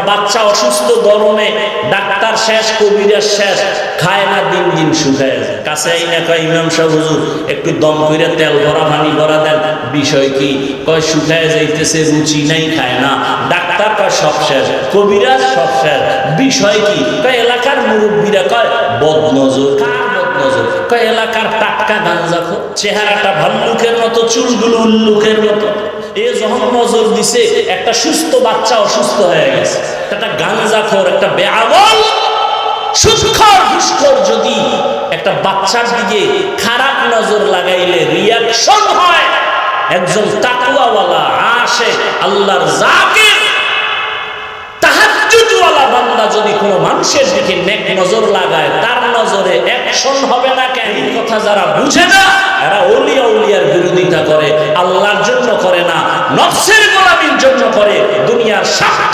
বাচ্চা অসুস্থ গরমে, ডাক্তার শেষ, কবিরাজ শেষ, খায় না, দিন দিন শুকায় যায়। কাছে আইনা কয় ইমাম সাহেব হুজুর একটু দম করে তেল ভরা পানি ভরা দেন। বিষয় কি? কয় শুকায় যাইতেছে, রুচি নাই, খায় না। ডাক্তার কয় সব শেষ, কবিরাজ সব শেষ। বিষয় কি? কয় এলাকার মুরব্বীরা কয় বদনজর। কার বদনজর? কয় এলাকার টাটকা গাঞ্জাখোর, চেহারাটা ভাল্লুকের মতো, চুলগুলো উল্লুকের মতো। এ যখন নজর দিছে, একটা সুস্থ বাচ্চা অসুস্থ হয়ে গেছে। একটা গাঞ্জাখোর, একটা বেআমল, সুদখোর, ঘুষখোর যদি একটা বাচ্চার দিকে খারাপ নজর লাগাইলে রিয়াকশন হয়, একজন তাকওয়াওয়ালা আশিক আল্লাহর জাকির তাহাজ্জুদওয়ালা বান্দা যদি কোনো মানুষের দিকে নেক নজর লাগায়, তার নজরে অ্যাকশন হবে না কেন? এই কথা যারা বুঝে না, এরা ওলিয়া উলিয়ার বিরোধিতা করে, আল্লাহর জন্য করে না, নফসের গোলামির জন্য করে, দুনিয়ার স্বার্থ